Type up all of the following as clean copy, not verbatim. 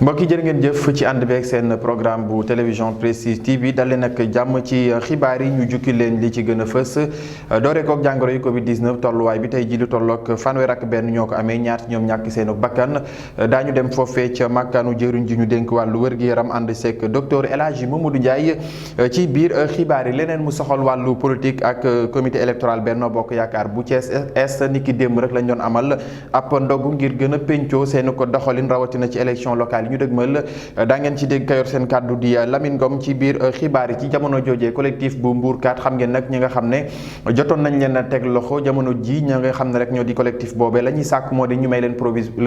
mbokk yi jërë ngeen jëf ci ànd beeg seen programme bu télévision Prestige TV dal leen ak jàmm ci xibaar yi ñu jukki leen li ci gën a fës doore kook jàngoro yi Covid 19 tolluwaay bi tey ji lu tolloog fanweer ak benn ñoo ko amee ñaar ñoom ñàkk seenu bakkan daañu dem foofee ca màkkaanu jëriñ ji ñu dénk wàllu wér-gi-yaram ànd seek docteur El Hadji Mamadou Ndiaye ci biir xibaar yi leneen mu soxal wàllu politique ak comité électoral Benno Bokk Yaakaar bu Thiès Est niki démb rek lañ doon amal ab ndogu ngir gën a péncoo seen ko doxalin rawatina ci élection locale ñu dëgmal daa ngeen ci dégg kayor seen kàddu di Lamine Ngom ci biir xibaar yi ci jamono joojee collectif bu Mbourkat xam ngeen nag ñi nga xam ne jotoon nañ leen a teg loxo jamono ji ñi nga xam ne rek ñoo di collectif boobee la ñuy sàkk moo di ñu may leen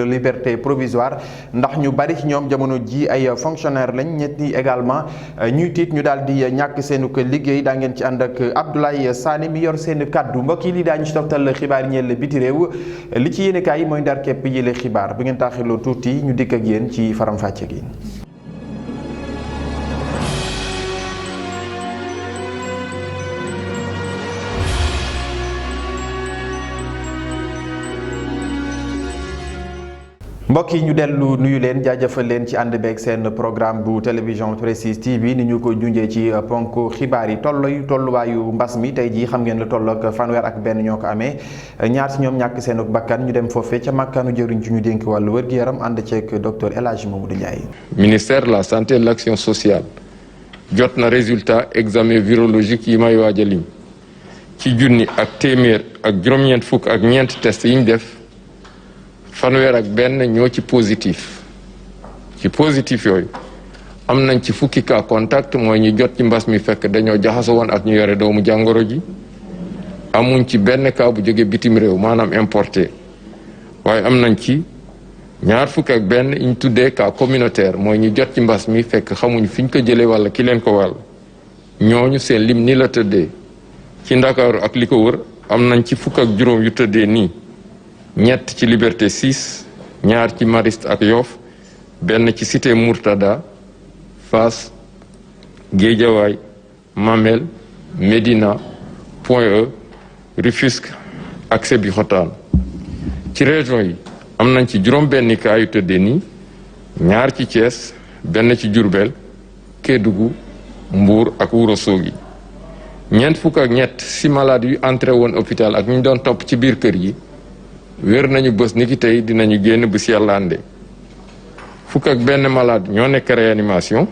liberté provisoire ndax ñu bari ci ñoom jamono ji ay fonctionnaire lañ ñett ñi également ñuy tiit ñu daal di ñàkk seenu ko liggéey daa ngeen ci ànd ak Abdoulaye Sané mi yor seen kàddu mbokk yi lii daañu ci toftal xibaar ñeel biti réew li ci yéenekaay yi mooy ndar képp yële xibaar bu ngeen taaxirloo tuuti ñu dikk ak yéen ci faram-fàcce gi. mbokk yi ñu dellu nuyu leen jaajëfal leen ci ànd beeg seen programme bu télévision Prestige TV ni ñu ko junjee ci ponk xibaar yi tolluwaayu mbas mi tey jii xam ngeen la tolloog fanweer ak benn ñoo ko amee ñaar ci ñoom ñàkk seen bakkan ñu dem foofee ca màkkaanu jëriñ ci ñu dénk wàllu wér-gu-yaram ànd ceeg docteur El Hadji Mamadou Ndiaye. ministère de la santé et de l'action sociale jot na résultat examen virologique yi may waaj a lim ci junni ak téeméer ak juróom-ñeent fukk ak ñeent test yi ñu def. fanweer ak benn ñoo ci positif yooyu am nañ ci fukki cas contact mooy ñu jot ci mbas mi fekk dañoo jaxasoo woon ak ñu yore doomu jàngoro ji amuñ ci benn cas bu jóge bitim réew maanaam importé waaye am nañ ci ñaar fukki ak benn ñu tuddee cas communautaire mooy ñu jot ci mbas mi fekk xamuñ fi ñu ko jëlee walla ki leen ko wàll ñooñu seen lim ni la tëddee ci Ndakaaru ak li ko wër am nañ ci fukk ak juróom yu tëddee nii ñett ci Liberté 6 ñaar ci Mariste ak Yoff benn ci Cité Mourtada Fass Guédiawaye Mamel Médina Point E Rufisque ak Sébikotane ci région yi am nañ ci juróom benn cas yu tëddee nii ñaar ci Thiès benn ci Diourbel Kédougou Mbour ak Ourossogui ñeent fukk ak ñett si malade yu entré woon hôpital ak ñu doon topp ci biir kër yi wér nañu bés ni ki tey dinañu génn bu si yàlla ànde fukk ak benn malade ñoo nekk réanimation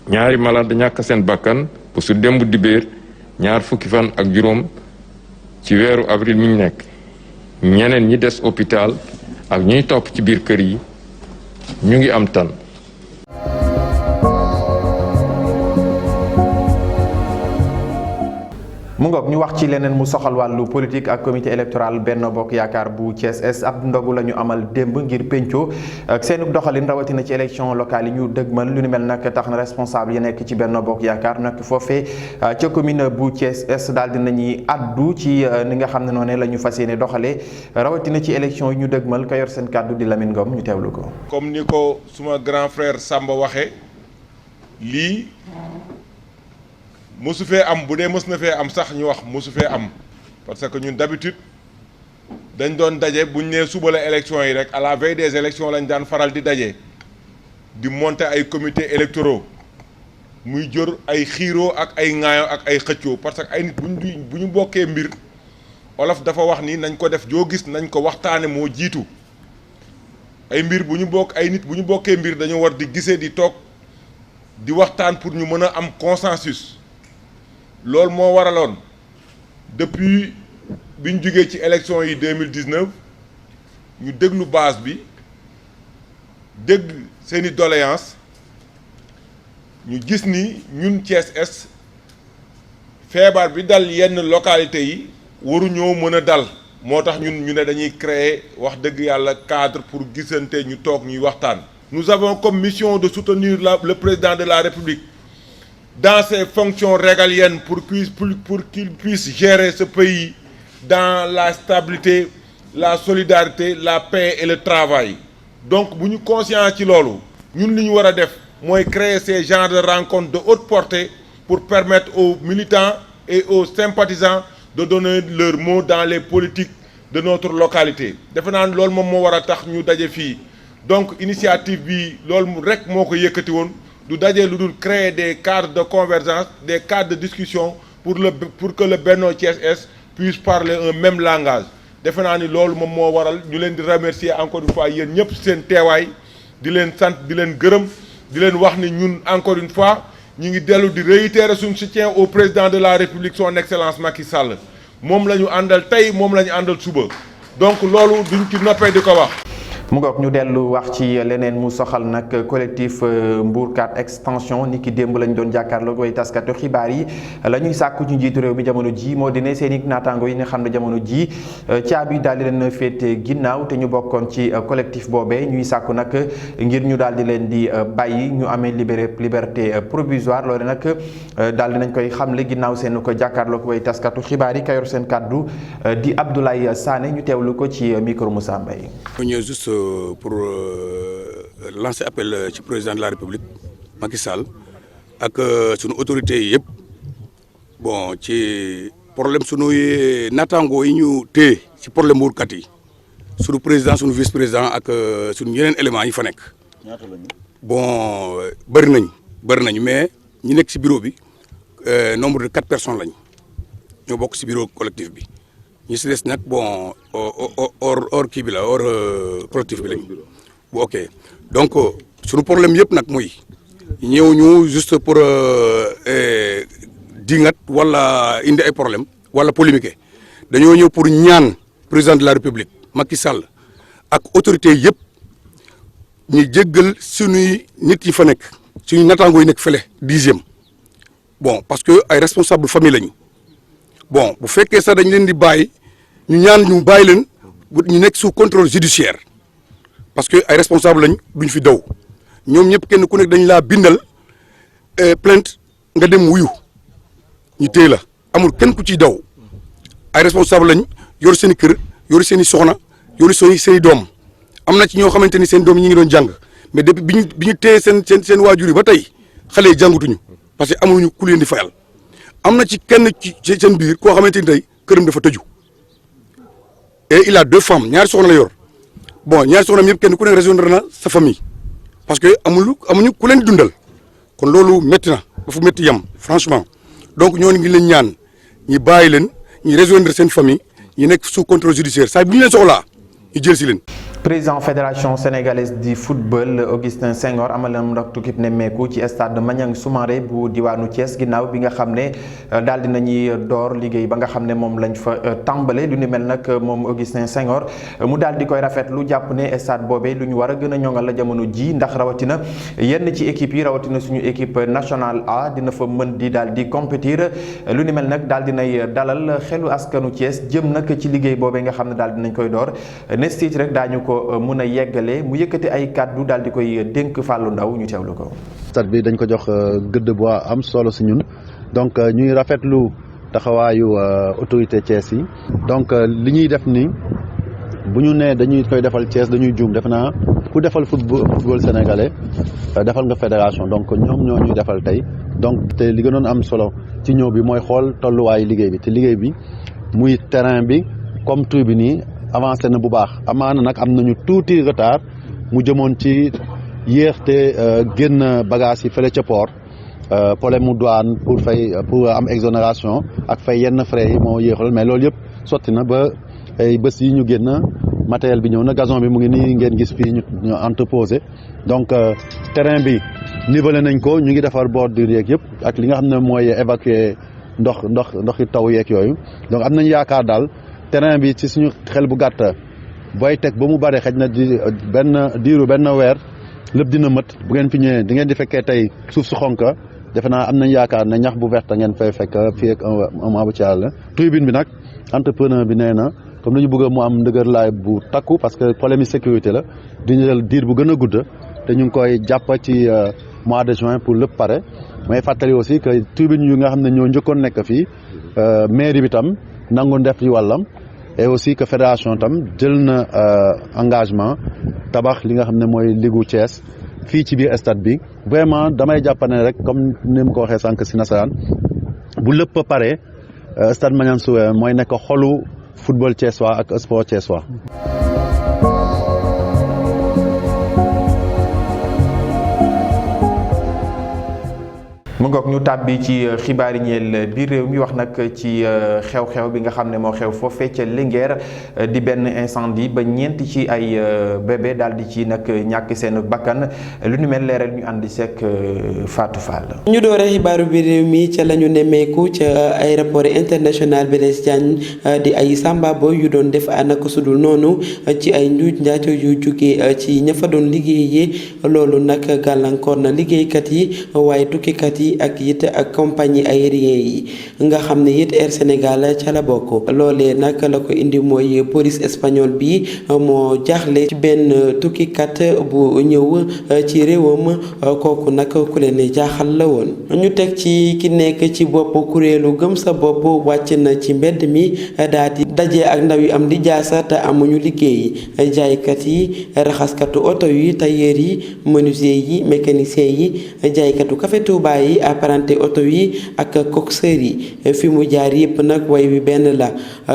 ñaari malade ñàkk seen bakkan bu su démb dibéer ñaar fukki fan ak juróom ci weeru avril mi ñu nekk ñeneen ñi des hôpital ak ñuy topp ci biir kër yi ñu ngi am tan mu ngoog ñu wax ci leneen mu soxal wàllu politique ak comité électoral Benno Bokk Yaakaar bu Thiès Est ab ndogu la ñu amal démb ngir péncoo ak seenu doxalin rawatina ci élection locale yi ñu dëgmal lu ni mel nag tax na responsable yi nekk ci Benno Bokk Yaakaar nag foofee ca commune bu Thiès Est daal dinañuy addu ci ni nga xam ne noonu la ñu fas yéene doxalee rawatina ci élection yi ñu dëgmal ka yor seen kàddu di Lamine Ngom ñu teewlu ko. comme ni ko suma grand frère Samba waxee lii. mosu fee am bu dee mës na fee am sax ñu wax mosu fee am parce que ñun d'habitude dañ doon daje buñ nee suba la élection yi rek à la veille des élections lañ daan faral di daje di monter ay comités électoraux muy jur ay xiiroo ak ay ŋaayoo ak ay xëccoo parce que ay nit bu ñu bokkee mbir olof dafa wax ni nañ ko def joo gis nañ ko waxtaane moo jiitu ay mbir bu ñu bokk ay nit bu ñu bokkee mbir dañoo war di gisee di toog di waxtaan pour ñu mën a am consensus. loolu moo waraloon depuis bi ñu jógee ci élection yi 2019 ñu déglu base bi dégg seeni doléance ñu gis ni ñun Thiès Est feebar bi dal yenn localité yi waruñoo mën a dal moo tax ñun ñu ne dañuy créer wax dëgg yàlla cadre pour gisante ñu toog ñuy waxtaan. Nous avons comme mission de soutenir le président de la République dans ses fonctions régaliennes pour qu'il puisse gérer ce pays dans la stabilité, la solidarité, la paix et le travail. Donc bu ñu conscient ci loolu ñun li ñu war a def mooy créer ces genres de rencontres de haute portée pour permettre aux militants et aux sympathisants de donner leur mot dans les politiques de notre localité. defe naa loolu moom moo war a tax ñu daje fii donc initiative bi loolu rek moo ko yëkkati woon du daje lu dul créer des cadres de convergence des cadres de discussion pour que le Benno Thiès Est puisse parler un même langage defe naa ni loolu moom moo waral ñu leen di remercier encore une fois yéen ñëpp seen teewaay di leen sant di leen gërëm di leen wax ni ñun encore une fois ñu ngi dellu di réitérer suñu soutien au président de la République son excellence Macky Sall moom la ñu àndal tey moom la ñu àndal suba donc loolu duñ ci noppee di ko wax. mu ngoog ñu dellu wax ci leneen mu soxal nag collectif Mbourkat extension ni ki démb lañ doon jàkkaarloo way taskatu xibaar yi la ñuy sàkku ñu njiitu réew mi jamono ji moo di ne seen i naataango yi nga xam ne jamono ji caabi daal di leen féete ginnaaw te ñu bokkoon ci collectif boobee ñuy sàkku nag ngir ñu daal di leen di bàyyi ñu amee liberté provisoire loolu nag daal di nañ koy xamle ginnaaw seen ko jàkkaarloo way taskatu xibaar yi ka yor seen kàddu di Abdoulaye Sané ñu teewlu ko ci micro Moussa Mbaye. Pour lancer appel ci président de la République Macky Sall ak sunu autorités yi yëpp bon ci problème sunuy naataangoo yi ñu téye ci problème mbuurkat yi sunu président sunu vice président ak sunu yeneen éléments yi fa nekk. bon bëri nañu mais ñi nekk ci bureau bi nombre de 4 personnes lañ ñoo bokk ci bureau collectif bi. ñu si des nag bon hors kii bi la hors collectif bi lañ bu ok donc suñu problème yëpp nag muy ñëw ñu juste pour dingat wala indi ay problème wala polémique dañoo ñëw pour ñaan président de la république Macky Sall ak autorité yëpp ñu jéggal suñuy nit yi fa nekk suñu nattaangoo yi nekk fële 10e bon parce que ay responsable famille lañu. bon bu fekkee sax dañ leen di bàyyi ñu ñaan ñu bàyyi leen ñu nekk sous contrôle judiciaire parce que ay responsable lañ duñ fi daw ñoom ñëpp kenn ku nekk dañ laa bindal plainte nga dem wuyu ñu téye la amul kenn ku ciy daw ay responsable lañ yor seen i kër yor seen i soxna yor seen i doom am na ci ñoo xamante ni seen doom yi ñu ngi doon jàng mais depuis bi ñu téye seen waajur yi ba tey xale yi jàngutuñu parce que amuñu ku leen di fayal. am na ci kenn ci seen biir koo xamante ni tey këram dafa tëju et il a 2 femmes ñaari soxna la yor bon ñaari soxna yëpp kenn ku nekk rejoindre na sa famille parce que amuñu ku leen dundal kon loolu métti na dafa métti yam franchement donc ñooñu ngi leen ñaan ñi bàyyi leen ñi rejoindre seen famille ñi nekk sous contrôle judiciaire saa bu ñu leen soxlaa ñu jël si leen. président fédération sénégalaise du football Augustin Senghor amaloon nag tukkib nemmeeku ci stade Maniang Soumaré bu diwaanu Thiès ginnaaw bi nga xam ne daal di nañuy door liggéey ba nga xam ne moom lañ fa tàmbale lu ni mel nag moom Augustin Senghor mu daal di koy rafetlu jàpp ne stade boobee lu ñu war a gën a ñoŋal la jamono ji ndax rawatina yenn ci équipe yi rawatina suñu équipe nationale A dina fa mën di daal di compétir lu ni mel nag daal di nay dalal xelu askanu Thiès jëm nag ci liggéey boobee nga xam ne daal dinañ koy door nes tiit rek daañu ko mun a yeggale mu yëkkati ay kàddu daal di koy dénk Fallou Ndaw ñu teewlu ko. stade bi dañ ko jox gëdd bu am solo si ñun donc ñuy rafetlu taxawaayu autorité Thiès yi donc li ñuy def ni bu ñu nee dañuy koy defal Thiès dañuy juum def naa ku defal football sénégalais defal nga fédération donc ñoom ñoo ñuy defal tey donc te li gënoon am solo ci ñëw bi mooy xool tolluwaayu liggéey bi te liggéey bi muy terrain bi comme tribune yi avancé na bu baax amaana nag am nañu tuuti retard mu jëmoon ci yéexte génn bagage yi fële ca port problème mu douane pour am exonération ak fay yenn frais yi moo yéexal mais loolu yëpp sotti na ba ay bés yi ñu génn matériel bi ñëw na gazon bi mu ngi nii ngeen gis fii ñu entreposé donc terrain bi nivelé nañ ko ñu ngi defar bordure yeeg yëpp ak li nga xam ne mooy évacuer ndoxi taw yeeg yooyu donc am nañ yaakaar daal terrain bi ci suñu xel bu gàtt booy teg ba mu bare xëj na diiru benn weer lépp dina mët bu ngeen fi ñëwee di ngeen di fekkee tey suuf su xonk defe naa am nañ yaakaar ne ñax bu vert ngeen fay fekk fii ak un mois bu ci yàlla tribune bi nag entrepreneur bi nee na comme dañu bëgg mu am ndëgër laay bu takku parce que problème yi sécurité la di jël diir bu gën a gudd te ñu ngi koy jàpp ci mois de juin pour lépp pare may fàttali aussi que tribune yu nga xam ne ñoo njëkkoon nekk fii mairie bi tam nangu def ci wàllam et aussi que fédération tam jël na engagement tabax li nga xam ne mooy ligu Thiès fii ci biir stade bi vraiment damay jàppane rek comme ni mu ko waxee sànq si nasaraan bu lépp pare stade Maniang Soumaré mooy nekk xolu football thiessois ak sport thiessois ngoog ñu tàbbi ci xibaar yi ñeel biir réew mi wax nag ci xew-xew bi nga xam ne moo xew foofee ca Linguère di benn incendie ba ñeent ci ay bébé daal di ci nag ñàkk seen bakkan lu ñu mel leeral ñu àndi seek Fatou Fall. ñu doore xibaaru biir réew mi ca la ñu nemmeeku ca aéroport international Blaise Diagne di ay samba boy yu doon def naka sudul noonu ci ay njuuj njaaco yu jugee ci ña fa doon liggéeyee loolu nag gàllankoor na liggéeykat yi waaye tukkikat yi ak it ak compagnie aérienne yi nga xam ne it Air Sénégal ca la bokk loolee nag la ko indi mooy police espagnole bi moo jaaxle ci benn tukkikat bu ñëw ci réewam kooku nag ku leen jaaxal la woon. ñu teg ci ki nekk ci bopp kuréelu gëm sa bopp wàcc na ci mbedd mi daal di daje ak ndaw yi am di jaasa te amuñu liggéey jaaykat yi raxaskatu oto yi tailleur yi menuisier yi mécanicien yi jaaykatu café Touba yi apprenti oto yi ak coxeur yi fi mu jaar yëpp nag way wi benn la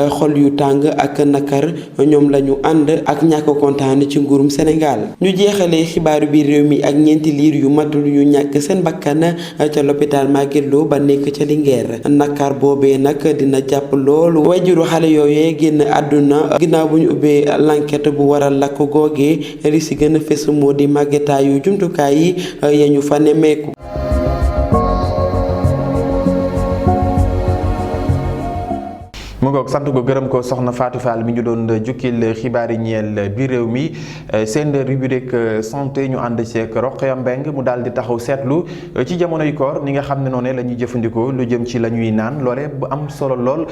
xol yu tàng ak nakar ñoom la ñu ànd ak ñàkk kontaan ci nguurum Sénégal. ñu jeexalee xibaaru biir réew mi ak ñeenti liir yu matul yu ñàkk seen bakkan ca l'hôpital Magatte Lô ba nekk ca Linguère nakar boobee nag dina jàpp loolu wajuru xale yooyee génn àdduna ginnaaw bu ñu ubbee l'enquête bu waral lakk googee li si gën a fës moo di màggetaayu jumtukaay yi ya ñu fa nemmeeku. mu ngoog sant ko gërëm ko soxna Fatou Fall mi ñu doon jukkil xibaar yi ñeel biir réew mi seen rubrique santé ñu ànd ceeg Rokhaya Mbeng mu daal di taxaw seetlu ci jamonoy koor ni nga xam ne noonu la ñuy jëfandikoo lu jëm ci la ñuy naan loole bu am solo lool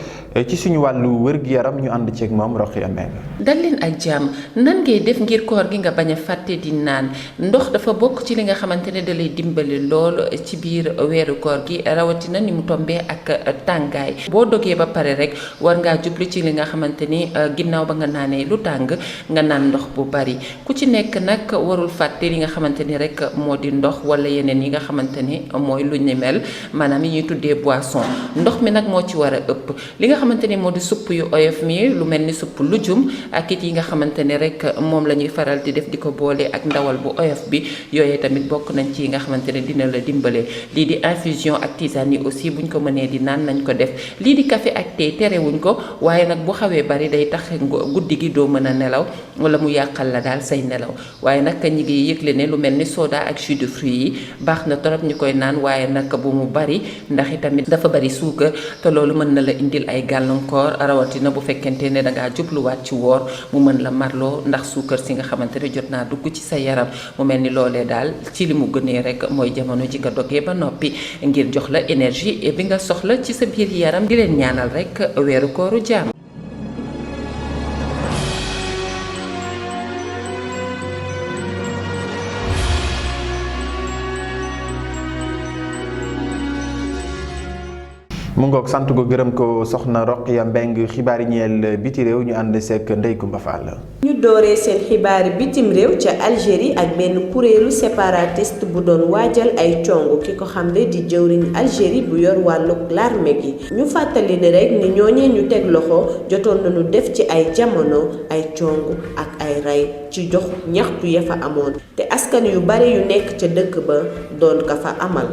ci suñu wàllu wër-gu-yaram ñu ànd ceeg moom Rokhaya Mbeng. dal leen ak jàmm nan ngay def ngir koor gi nga bañ a fàtte di naan ndox dafa bokk ci li nga xamante ne da lay dimbali lool ci biir weeru koor gi rawatina ni mu tombee ak tàngaay boo dogee ba pare rek. war ngaa jublu ci li nga xamante ni ginnaaw ba nga naanee lu tàng nga naan ndox bu bari ku ci nekk nag warul fàtte li nga xamante ni rek moo di ndox wala yeneen yi nga xamante ni mooy lu ñu mel maanaam yi ñuy tuddee boisson ndox mi nag moo ci war a ëpp li nga xamante ni moo di supp yu oyof mi lu mel ni supp lujum ak it yi nga xamante ni rek moom la ñuy faral di def di ko boole ak ndawal bu oyof bi yooyee tamit bokk nañ ci yi nga xamante ne dina la dimbale lii di infusion ak tisane yi aussi buñ ko mënee di naan nañ ko def lii di café ak thé terewuñ ko waaye nag bu xawee bari day tax guddi gi doo mën a nelaw wala mu yàqal la daal say nelaw waaye nag ñi ngi yëgle ne lu mel ni soda ak jus de fruits yi baax na torop ñu koy naan waaye nag bu mu bari ndax itamit dafa bari suukar te loolu mën na la indil ay gàllankoor rawatina bu fekkente ne dangaa jubluwaat ci woor mu mën la marloo ndax suukar si nga xamante ne jot naa dugg ci sa yaram mu mel ni loolee daal ci li mu gënee rek mooy jamono ji nga dogee ba noppi ngir jox la énergie bi nga soxla ci sa biir yaram di leen ñaanal rek weeru kooru jàmm. mu ngoog sant ko gërëm ko soxna Rokhaya Mbeng xibaari ñeel biti réew ñu ànd sekk Ndey Kumba Fall. ñu dooree seen xibaari bitim réew ca Algérie ak benn kuréelu séparatiste bu doon waajal ay cong ki ko xamle di jëwriñ Algérie bu yor wàllug l'armée gi ñu fàttali ni rek ni ñooñee ñu teg loxo jotoon nañu def ci ay jamono ay cong ak ay rey ci jox ñaxtu ya fa amoon te askan yu bare yu nekk ca dëkk ba doon ka fa amal.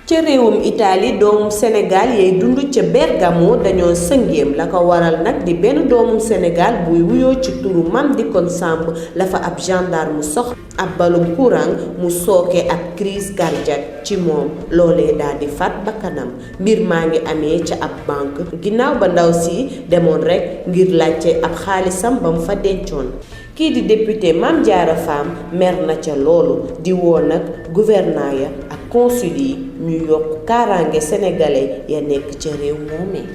ca réewum Italie doomu Sénégal yay dund ca Bergamo dañoo sëngéem la ko waral nag di benn doomu Sénégal buy wuyoo ci turu Mame Dikon Samb la fa ab gendarme sox ab balum courant mu sooke ab crise cardiaque ci moom loolee daal di faat bakkanam mbir maa ngi amee ca ab banque ginnaaw ba ndaw si demoon rekk ngir laajte ab xaalisam ba mu fa dencoon. kii di député Mame Diarra Fam mer na ca loolu di woo nag gouvernant ya ak consul yi ñu yokk kaaraange sénégalais ya nekk ca réew moomee.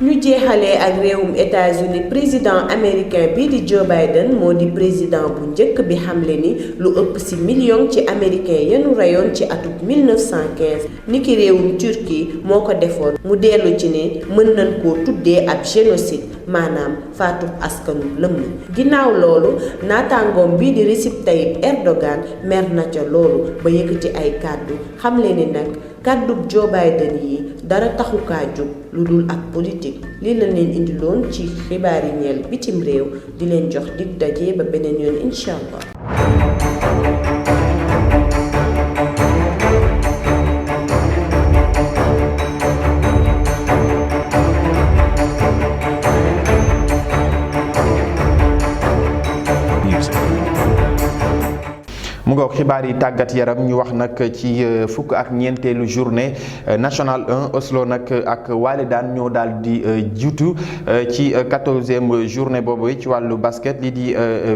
ñu jeexalee ak réewum États-Unis président américain bii di Joe Biden moo di président bu njëkk bi xamle ni lu ëpp ci million ci américain yenu reyoon ci atum 1915 niki réewum Turquie moo ko defoon mu dellu ci ne mën nañ koo tuddee ab génocide maanaam faatu askanu lëmm ginnaaw loolu naataangoom bii di Recep Tayyip Erdogan mer na ca loolu ba yëkkati ay kàddu xamle ni nag kàddug Joe Biden yi dara taxu kaa jóg lu dul ak politique lii la leen indiloon ci xibaar yi ñeel bitim réew di leen jox dig daje ba beneen yoon incha allah. mu ngoog xibaar yi tàggat yaram ñu wax nag ci fukk ak ñeenteelu journée nationale 1 Oslo nag ak Walidane ñoo daal di jiitu ci 14e journée boobu ci wàllu basket lii di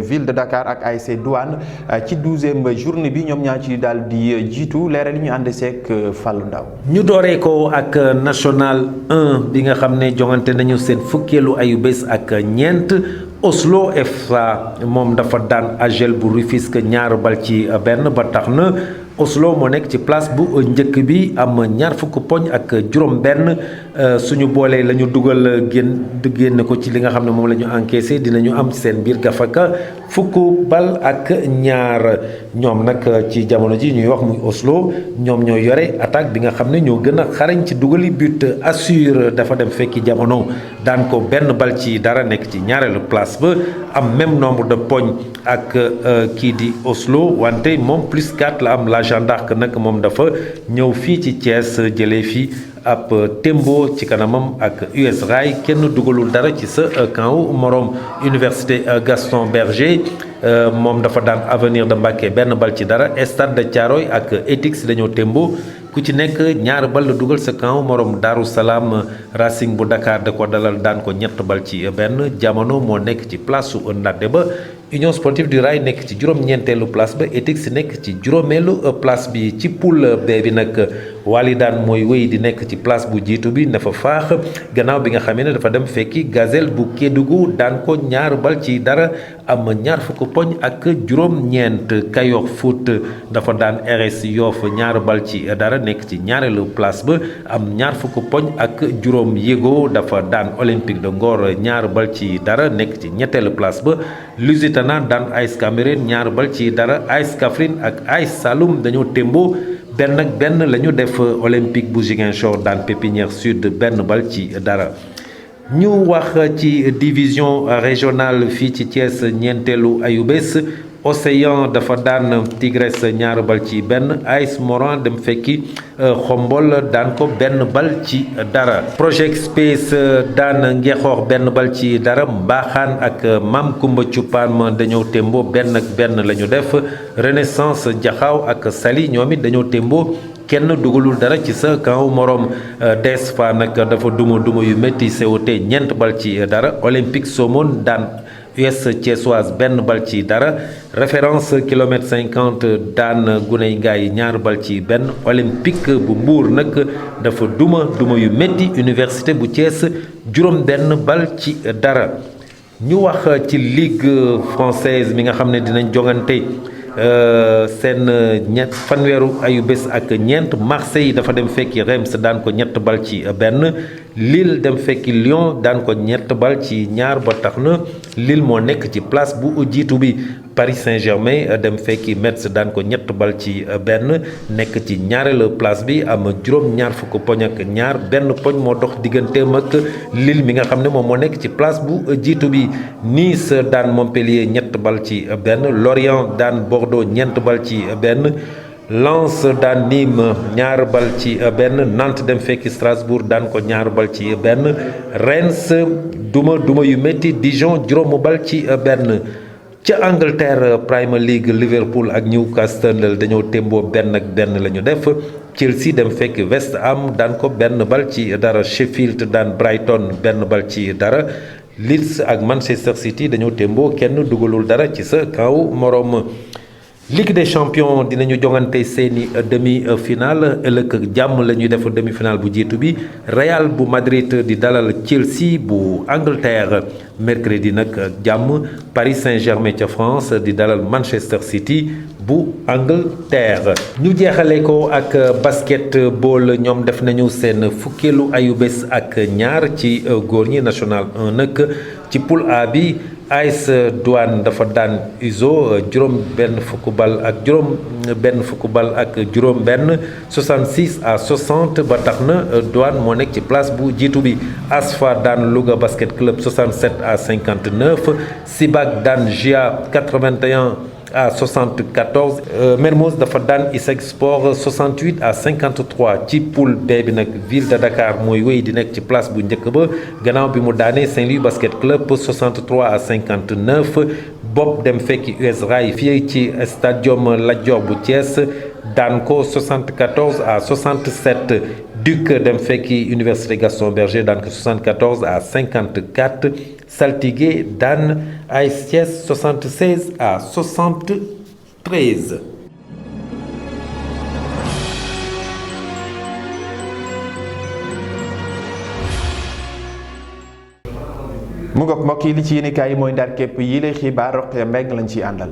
ville de Dakar ak ASC Douane ci 12e journée bi ñoom ñaa ci daal di jiitu leeral ñu ànd seek Fallou Ndaw ñu dooree ko ak national 1 bi nga xam ne jongante nañu seen fukkeelu ayu bés ak ñeent Oslo FA moom dafa daan AGEL bu Rufisque ñaar bal ci benn ba tax na Oslo moo nekk ci place bu njëkk bi am ñaar fukk poñ ak juróom benn suñu boolee la ñu dugal génn ko ci li nga xam ne moom la ñu encaissé dinañu am seen biir gafaka fukk bal ak ñaar ñoom nag ci jamono ji ñuy wax muy Oslo ñoom ñoo yore attaque bi nga xam ne ñoo gën a xarañ ci dugali but assure dafa dem fekki jamono daan ko benn bal ci dara nekk ci ñaareelu place ba am même nombre de poñ ak kii di Oslo wante moom plus 4 la am la Jeanne d'Arc nag moom dafa ñëw fii ci Thiès jëlee fii ab tembo ci kanamam ak US Rail kenn dugalul dara ci sa camp morom Université Gaston Berger moom dafa daan Avenir de Mbacké benn bal ci dara Stade de Thiaroye ak Etix dañoo tembo ku ci nekk ñaar bal la dugal sa camp morom Darou Salaam Racing bu Dakar da ko dalal daan ko ñett bal ci benn Jamono moo nekk ci place su ndàdde ba Union Sportive du Rail nekk ci juróom-ñeenteelu place ba Etix nekk ci juróomeelu place bi ci poule B bi nag Walidane mooy wéy di nekk ci place bu jiitu bi dafa faax gannaaw bi nga xamee ne dafa dem fekki Gazelle bu Kédougou daan ko ñaar bal ci dara am ñaar fukk poñ ak juróom-ñeent Kayor Foot dafa daan RS Yoff ñaar bal ci dara nekk ci ñaareelu place ba am ñaar fukk poñ ak juróom Yego dafa daan Olympique de Ngor ñaar bal ci dara nekk ci ñetteelu place ba Lusitana daan AS Cameroun ñaar bal ci dara AS Kaffrine ak AS Saloum dañoo témboo benn ak benn la ñu def Olympique bu Ziguinchor daan Pépinière Sud benn bal ci dara ñu wax ci division régionale fii ci Thiès ñeenteelu ayubés Océan dafa daan Tigres ñaar bal ci benn AS Moran dem fekki Xombol daan ko benn bal ci dara Project Space daan Ngexoox benn bal ci dara Mbaaxaan ak Mam Kumba Cuppaan dañoo témboo benn ak benn la ñu def Renaissance Jaxaaw ak Sali ñoom it dañoo témboo kenn dugalul dara ci sa camp morom DESFA nag dafa duma yu métti COT ñeent bal ci dara Olympique Somone daan US Thiessoise benn bal ci dara référence kilomètre 50 daan Guney Ngaay ñaar bal ci benn Olympique bu Mbour nag dafa duma yu métti Université bu Thiès juróom benn bal ci dara ñu wax ci Ligue française mi nga xam ne dinañ jongante seen fanweeru ayu bés ak ñeent Marseille dafa dem fekki Reims daan ko ñett bal ci benn Lille dem fekki Lyon daan ko ñett bal ci ñaar ba tax na Lille moo nekk ci place bu jiitu bi Paris Saint-Germain dem fekki Metz daan ko ñett bal ci benn nekk ci ñaareelu place bi am juróom-ñaar fukk poñ ak ñaar benn poñ moo dox digganteem ak Lille mi nga xam ne moom moo nekk ci place bu jiitu bi Nice daan Montpellier ñett bal ci benn Lorient daan Bordeaux ñeent bal ci benn Lens daan Nîmes ñaar bal ci benn Nantes dem fekki Strasbourg daan ko ñaar bal ci benn Reims duma yu métti Dijon juróomu bal ci benn ca Angleterre Premier League Liverpool ak Newcastle dañoo témboo benn ak benn la ñu def Chelsea dem fekki West Ham daan ko benn bal ci dara Sheffield daan Brighton benn bal ci dara Leeds ak Manchester City dañoo témboo kenn dugalul dara ci sa kaw moroom Ligue des champions dinañu jongante seeni demi-finale ëllëg ak jàmm la ñuy def demi-finale bu jiitu bi Real bu Madrid di dalal Chelsea bu Angleterre mercredi nag ak jàmm Paris Saint-Germain ca France di dalal Manchester City bu Angleterre. ñu jeexale ko ak basketball ñoom def nañu seen fukkeelu ayubés ak ñaar ci góor ñi national 1 nag ci poule A bi AS Douane dafa daan USO juróom benn fukk bal ak juróom benn 66-60 ba tax na Douane moo nekk ci place bu jiitu bi. ASFA daan Louga Basket Club 67-59 Sibac daan GIA 81-74 Mermoz dafa daan ISEG Sport 68-53 ci poule B bi nag ville de Dakar mooy wéy di nekk ci place bu njëkk ba gannaaw bi mu daanee Saint-Louis Basket Club 63-59 Bopp dem fekki US Rail fii ci stadium Lat Dior bu Thiès daan ko 74-67 Duc dem fekki Université Gaston Berger daan ko 74-54 Saltigué daan AS Thiès 76-73. mu ngoog mbokk yi li ci yéenekaay yi mooy ndar képp yi lay xibaar Roqaya Mbeng lañ ciy àndal.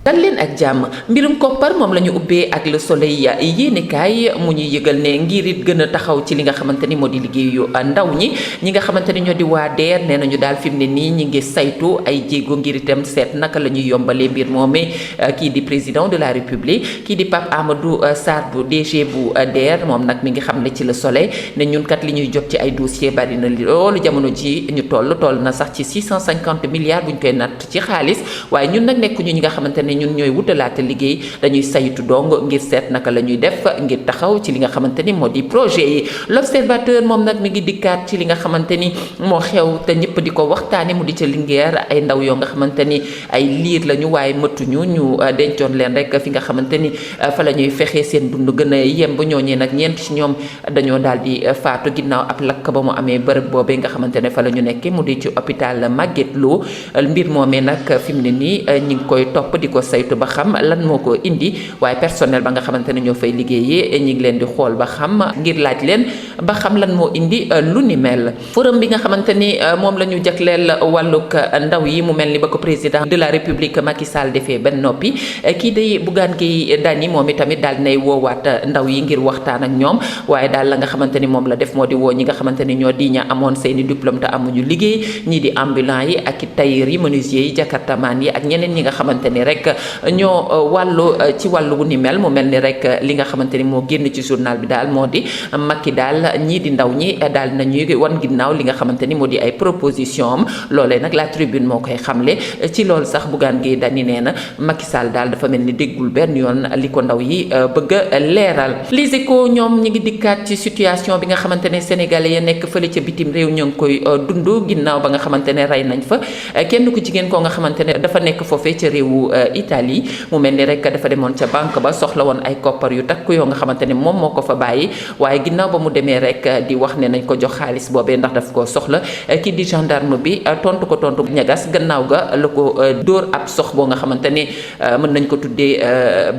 dal leen ak jàmm mbirum koppar moom la ñu ubbee ak Le Soleil yéenekaay mu ñuy yëgal ne ngir it gën a taxaw ci li nga xamante ni moo di liggéeyu ndaw ñi nga xamante ni ñoo di waa DER nee nañu daal fi mu ne nii ñi ngi saytu ay jéego ngir itam seet naka la ñuy yombalee mbir moomee kii di président de la République kii di Pape Amadou Sarr bu DG bu DER moom nag mi ngi xam ne ci Le Soleil ne ñun kat li ñuy jot ci ay dossier bari na loolu jamono ji ñu toll na sax ci 650 milliards bu ñu koy natt ci xaalis waaye ñun nag nekkuñu ñi nga xamante ne ñun ñooy wutalaate liggéey dañuy saytu dong ngir seet naka la ñuy def ngir taxaw ci li nga xamante ni moo di projet yi. L'Observateur moom nag mi ngi dikkaat ci li nga xamante ni moo xew te ñëpp di ko waxtaane mu di ca Linguère ay ndaw yoo nga xamante ni ay liir lañu waaye mëtuñu ñu dencoon leen rek fi nga xamante ni fa la ñuy fexee seen dund gën a yemb ñooñee nag ñeent ci ñoom dañoo daal di faatu ginnaaw ab lakk ba mu amee bërëb boobee nga xamante ne fa la ñu nekkee mu di ci hôpital Magatte Lô mbir moomee nag fi mu ne nii ñi ngi koy topp di ko saytu ba xam lan moo ko indi waaye personnel ba nga xamante ne ñoo fay liggéeyee ñi ngi leen di xool ba xam ngir laaj leen ba xam lan moo indi lu ni mel. forum bi nga xamante ni moom la ñu jagleel wàllug ndaw yi mu mel ni ba ko président de la République Macky Sall defee benn noppi kii day Bougane Gueye Dany moom itamit daal dinay woowaat ndaw yi ngir waxtaan ak ñoom waaye daal la nga xamante ni moom la def moo di woo ñi nga xamante ni ñoo di ña amoon seeni diplôme te amuñu liggéey ñii di ambulant yi ak tailleur yi menuisier yi jakartamaan yi ak ñeneen ñi nga xamante ni rek ñoo wàllu ci wàllu wu ni mel mu mel ni rek li nga xamante ni moo génn ci journal bi daal moo di Macky daal ñii di ndaw ñi daal nañuy wan ginnaaw li nga xamante ni moo di ay proposition am loolee nag la tribune moo koy xamle ci loolu sax Bougane Gueye Dany nee na Macky Sall daal dafa mel ni déggul benn yoon li ko ndaw yi bëgg a leeral. Les Échos ñoom ñi ngi dikkaat ci situation bi nga xamante ne sénégalais ya nekk fële ca bitim réew ñu ngi koy dund ginnaaw ba nga xamante ne rey nañ fa kenn ku jigéen koo nga xamante ne dafa nekk foofee ca réewu Italie mu mel ni rek dafa demoon ca banque ba soxla woon ay koppar yu takku yoo nga xamante ne moom moo ko fa bàyyi waaye ginnaaw ba mu demee rek di wax ne nañ ko jox xaalis boobee ndax daf koo soxla kii di gendarme bi tontu ko tontu ñagas gannaaw ga la ko dóor ab sox boo nga xamante ne mën nañ ko tuddee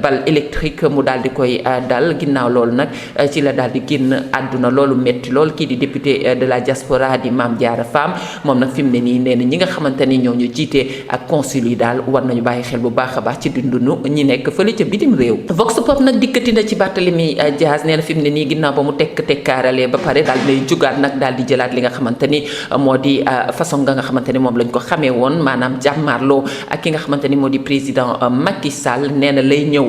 bal électrique mu daal di koy dal ginnaaw loolu nag ci la daal di génn àdduna loolu metti lool kii di député de la diaspora di Mame Diarra Fam moom nag fi mu ne nii nee na ñi nga xamante ni ñoo ñu jiite ak consul yi daal war nañu bàyyi xel bu baax a baax ci dundunu ñi nekk fële ca bitim réew. Vox Pop nag dikkati na ci Barthélémy Dias nee na fi mu ne nii ginnaaw ba mu tekkaaralee ba pare daal di jugaat nag daal di jëlaat li nga xamante ni moo di façon nga xamante ni moom lañ ko xamee woon maanaam jàmmaarloo ak ki nga xamante ni moo di président Macky Sall nee na lay ñëw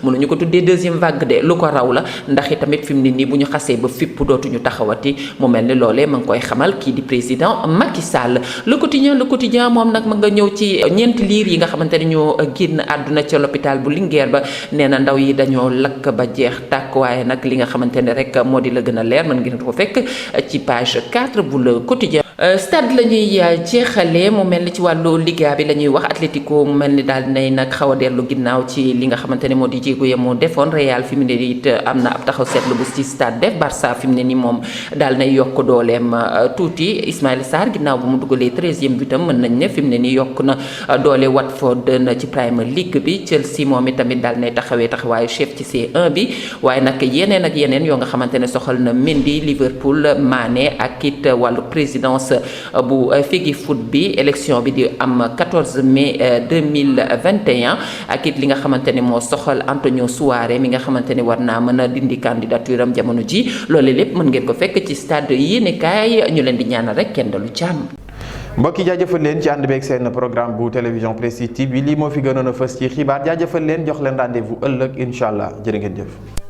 mënuñu ko tuddee deuxième vague de lu ko raw la ndax itamit fi mu ne nii bu ñu xasee ba fipp dootuñu taxawati mu mel ni loolee ma ngi koy xamal kii di président Macky Sall. Le quotidien moom nag ma nga ñëw ci ñeenti liir yi nga xamante ni ñoo génn àdduna ca l'hôpital bu Linguère ba nee na ndaw yi dañoo lakk ba jeex tàkk waaye nag li nga xamante ne rek moo di la gën a leer mën ngeen ko fekk ci page 4 bu Le Quotidien. Stade la ñuy jeexalee mu mel ni ci wàllu Liga bi la ñuy wax Atlético mu mel ni daal dinay nag xaw a dellu ginnaaw ci li nga xamante ne moo di jéego ya moo defoon Real fi mu ne it am na ab taxaw seetlu bu ci stade def Barça fi mu ne ni moom daal nay yokk dooleem tuuti Ismaïla Sarr ginnaaw bu mu dugalee 13e butam mën nañ ne fi mu ne ni yokk na doole Watford na ci Premier League bi Chelsea moom itamit daal nay taxawaayu chef ci C1 bi waaye nag yeneen ak yeneen yoo nga xamante ne soxal na Mendy Liverpool Mané ak it wàllu présidence présidence bu Fegi Foot bi élection bi di am 14 mai 2021 ak it li nga xamante ne moo soxal Antonio Souaré mi nga xamante ne war naa mën a dindi candidature am jamono ji loole lépp mën ngeen ko fekk ci stade yéenekaay ñu leen di ñaanal rek kenn dalu jàmm. mbokk yi jaajëfal leen ci ànd beeg seen programme bu télévision Prestige TV lii moo fi gënoon a fës ci xibaar jaajëfal leen jox leen rendez-vous ëllëg incha allah jërë ngeen jëf.